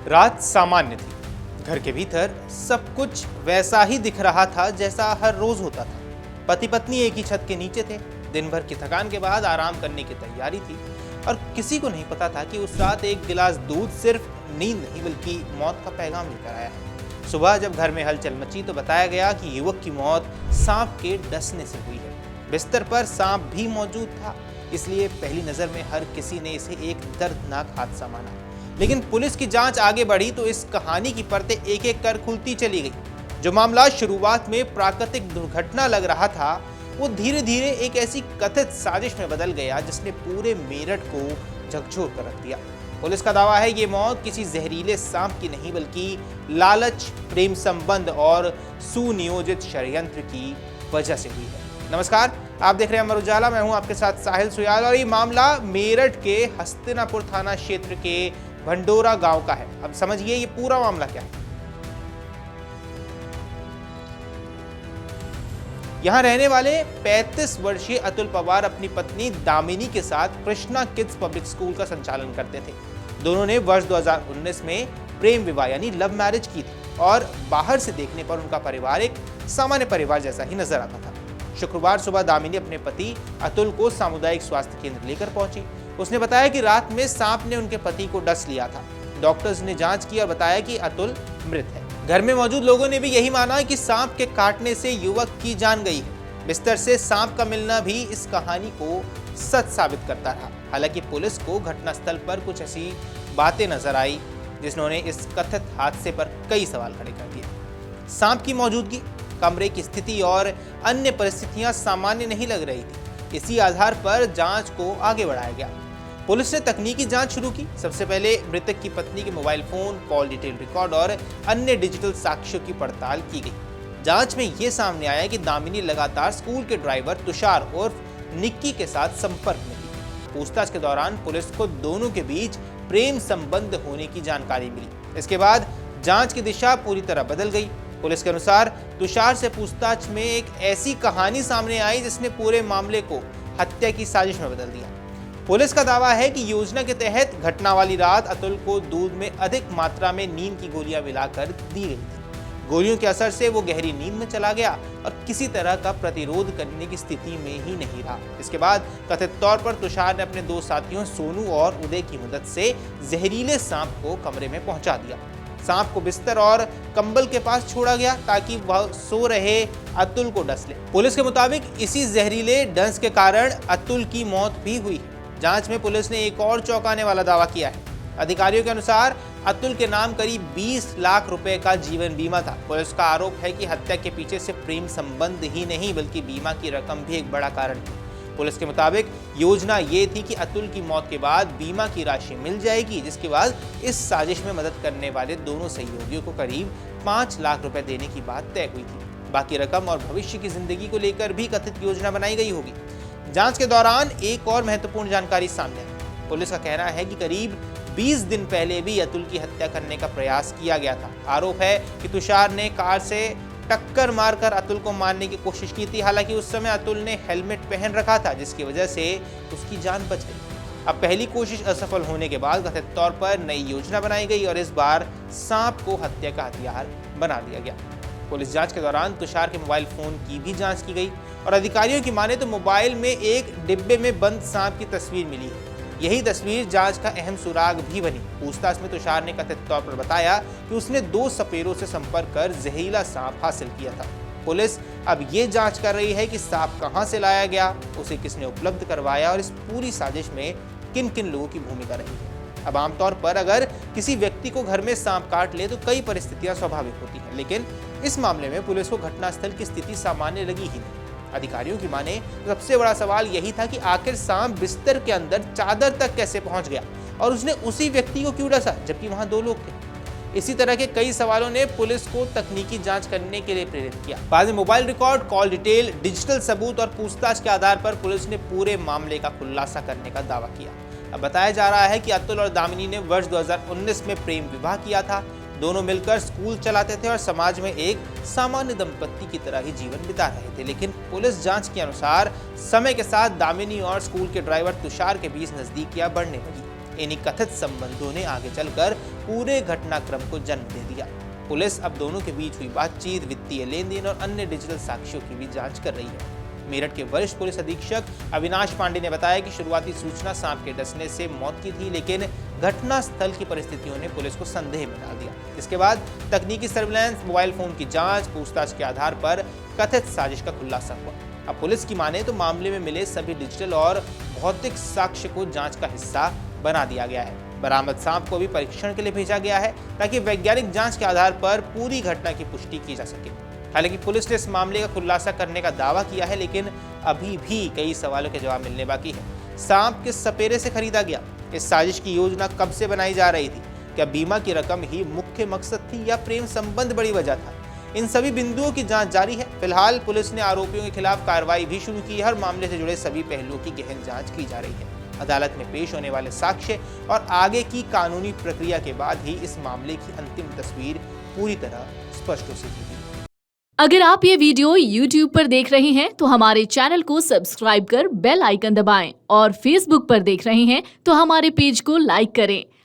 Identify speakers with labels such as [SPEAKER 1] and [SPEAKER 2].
[SPEAKER 1] रात सामान्य थी। घर के भीतर सब कुछ वैसा ही दिख रहा था जैसा हर रोज होता था। पति पत्नी एक ही छत के नीचे थे। दिन भर की थकान के बाद आराम करने की तैयारी थी और किसी को नहीं पता था कि उस रात एक गिलास दूध सिर्फ नींद नहीं बल्कि मौत का पैगाम लेकर आया है। सुबह जब घर में हलचल मची तो बताया गया कि युवक की मौत सांप के डसने से हुई है। बिस्तर पर सांप भी मौजूद था, इसलिए पहली नजर में हर किसी ने इसे एक दर्दनाक हादसा माना। लेकिन पुलिस की जांच आगे बढ़ी तो इस कहानी की परतें एक एक कर खुलती चली गई। जो मामला शुरुआत में प्राकृतिक दुर्घटना लग रहा था, वो धीरे धीरे एक ऐसी कथित साजिश में बदल गया जिसने पूरे मेरठ को झकझोर कर रख दिया। पुलिस का दावा है ये मौत किसी जहरीले सांप की नहीं बल्कि लालच, प्रेम संबंध और सुनियोजित षड्यंत्र की वजह से हुई है। नमस्कार, आप देख रहे हैं अमर उजाला। मैं हूं आपके साथ साहिल सुयाल और ये मामला मेरठ के हस्तिनापुर थाना क्षेत्र के भंडोरा गांव का है। अब समझिए ये पूरा मामला क्या है। यहां रहने वाले 35 वर्षीय अतुल पवार अपनी पत्नी दामिनी के साथ कृष्णा किड्स पब्लिक स्कूल का संचालन करते थे। दोनों ने वर्ष 2019 में प्रेम विवाह यानी लव मैरिज की थी और बाहर से देखने पर उनका परिवार एक सामान्य परिवार जैसा ही नजर आता था। शुक्रवार सुबह दामिनी अपने पति अतुल को सामुदायिक स्वास्थ्य केंद्र लेकर पहुंची। उसने बताया कि रात में सांप ने उनके पति को डस लिया था। डॉक्टर्स ने जांच की और बताया कि अतुल मृत है। घर में मौजूद लोगों ने भी यही माना कि सांप के काटने से युवक की जान गई है। बिस्तर से सांप का मिलना भी इस कहानी को सच साबित करता रहा। हालांकि पुलिस को घटनास्थल पर कुछ ऐसी बातें नजर आई जिन्होंने इस कथित हादसे पर कई सवाल खड़े कर दिए। सांप की मौजूदगी, कमरे की स्थिति और अन्य परिस्थितियां सामान्य नहीं लग रही थी। इसी आधार पर जांच को आगे बढ़ाया गया। पुलिस ने तकनीकी जांच शुरू की। सबसे पहले मृतक की पत्नी के mobile phone, call detail record और अन्य डिजिटल साक्ष्यों की पड़ताल की गई। जांच में यह सामने आया कि दामिनी लगातार स्कूल के ड्राइवर तुषार उर्फ निक्की के साथ संपर्क में थी। पूछताछ के दौरान पुलिस को दोनों के बीच प्रेम संबंध होने की जानकारी मिली। इसके बाद जांच की दिशा पूरी तरह बदल गई। पुलिस के अनुसार तुषार से पूछताछ में एक ऐसी कहानी सामने आई जिसने पूरे मामले को हत्या की साजिश में बदल दिया। पुलिस का दावा है कि योजना के तहत घटना वाली रात अतुल को दूध में अधिक मात्रा में नींद की गोलियां मिलाकर दी गई थी। गोलियों के असर से वो गहरी नींद में चला गया और किसी तरह का प्रतिरोध करने की स्थिति में ही नहीं रहा। इसके बाद कथित तौर पर तुषार ने अपने दो साथियों सोनू और उदय की मदद से जहरीले सांप को कमरे में पहुंचा दिया। सांप को बिस्तर और कंबल के पास छोड़ा गया ताकि वह सो रहे अतुल को डस ले। पुलिस के मुताबिक इसी जहरीले डंस के कारण अतुल की मौत भी हुई है। जांच में पुलिस ने एक और चौंकाने वाला दावा किया है। अधिकारियों के अनुसार अतुल के नाम करीब 20 लाख रुपए का जीवन बीमा था। पुलिस का आरोप है कि हत्या के पीछे से प्रेम संबंध ही नहीं बल्कि बीमा की रकम भी एक बड़ा कारण थी। पुलिस के मुताबिक योजना ये थी कि अतुल की मौत के बाद बीमा की राशि मिल जाएगी, जिसके बाद इस साजिश में मदद करने वाले दोनों सहयोगियों को करीब 5 लाख रुपए देने की बात तय हुई थी। बाकी रकम और भविष्य की जिंदगी को लेकर भी कथित योजना बनाई गई होगी। जांच के दौरान एक और महत्वपूर्ण जानकारी सामने आई। पुलिस का कहना है कि करीब 20 दिन पहले भी अतुल की हत्या करने का प्रयास किया गया था। आरोप है कि तुषार ने कार से टक्कर मारकर अतुल को मारने की कोशिश की थी। हालांकि उस समय अतुल ने हेलमेट पहन रखा था, जिसकी वजह से उसकी जान बच गई। अब पहली कोशिश असफल होने के बाद कथित तौर पर नई योजना बनाई गई और इस बार सांप को हत्या का हथियार बना दिया गया। पुलिस जांच के दौरान तुषार के मोबाइल फोन की भी जांच की गई और अधिकारियों की माने तो मोबाइल में एक डिब्बे में बंद सांप की तस्वीर मिली है। यही तस्वीर जांच का अहम सुराग भी बनी। पूछताछ में तुषार ने कथित तौर पर बताया कि उसने 2 सपेरों से संपर्क कर जहरीला सांप हासिल किया था। पुलिस अब ये जांच कर रही है कि सांप कहां से लाया गया, उसे किसने उपलब्ध करवाया और इस पूरी साजिश में किन किन लोगों की भूमिका रही है। अब आमतौर पर अगर किसी व्यक्ति को घर में सांप काट ले तो कई परिस्थितियां स्वाभाविक होती हैं, लेकिन इस मामले में पुलिस को घटनास्थल की स्थिति सामान्य लगी ही नहीं। अधिकारियों की माने सबसे बड़ा सवाल यही था कि आखिर सांप बिस्तर के अंदर चादर तक कैसे पहुंच गया और उसने उसी व्यक्ति को क्यों डसा जबकि वहां 2 लोग थे। इसी तरह के कई सवालों ने पुलिस को तकनीकी जांच करने के लिए प्रेरित किया। बाद में mobile record, call detail, digital सबूत और पूछताछ के आधार पर पुलिस ने पूरे मामले का खुलासा करने का दावा किया। अब बताया जा रहा है कि अतुल और दामिनी ने वर्ष 2019 में प्रेम विवाह किया था। दोनों मिलकर स्कूल चलाते थे और समाज में एक सामान्य दंपत्ति की तरह ही जीवन बिता रहे थे। लेकिन पुलिस जांच के अनुसार समय के साथ दामिनी और स्कूल के ड्राइवर तुषार के बीच नजदीकियां बढ़ने लगी। इन्हीं कथित संबंधों ने आगे चलकर पूरे घटनाक्रम को जन्म दे दिया। पुलिस अब दोनों के बीच हुई बातचीत, वित्तीय लेन देन और अन्य डिजिटल साक्ष्यों की भी जांच कर रही है। मेरठ के वरिष्ठ पुलिस अधीक्षक अविनाश पांडे ने बताया कि शुरुआती सूचना सांप के डसने से मौत की थी, लेकिन घटना स्थल की परिस्थितियों ने पुलिस को संदेह में डाल दिया। इसके बाद तकनीकी सर्विलांस, मोबाइल फोन की जांच, पूछताछ के आधार पर कथित साजिश का खुलासा हुआ। अब पुलिस की माने तो मामले में मिले सभी डिजिटल और भौतिक साक्ष्य को जांच का हिस्सा बना दिया गया है। बरामद सांप को भी परीक्षण के लिए भेजा गया है ताकि वैज्ञानिक जांच के आधार पर पूरी घटना की पुष्टि की जा सके। हालांकि पुलिस ने इस मामले का खुलासा करने का दावा किया है, लेकिन अभी भी कई सवालों के जवाब मिलने बाकी है। सांप किस सपेरे से खरीदा गया? इस साजिश की योजना कब से बनाई जा रही थी? क्या बीमा की रकम ही मुख्य मकसद थी या प्रेम संबंध बड़ी वजह था? इन सभी बिंदुओं की जांच जारी है। फिलहाल पुलिस ने आरोपियों के खिलाफ कार्रवाई भी शुरू की है। हर मामले से जुड़े सभी पहलुओं की गहन जांच की जा रही है। अदालत में पेश होने वाले साक्ष्य और आगे की कानूनी प्रक्रिया के बाद ही इस मामले की अंतिम तस्वीर पूरी तरह स्पष्ट हो सकेगी।
[SPEAKER 2] अगर आप ये वीडियो YouTube पर देख रहे हैं तो हमारे चैनल को सब्सक्राइब कर बेल आइकन दबाएं और Facebook पर देख रहे हैं तो हमारे पेज को लाइक करें।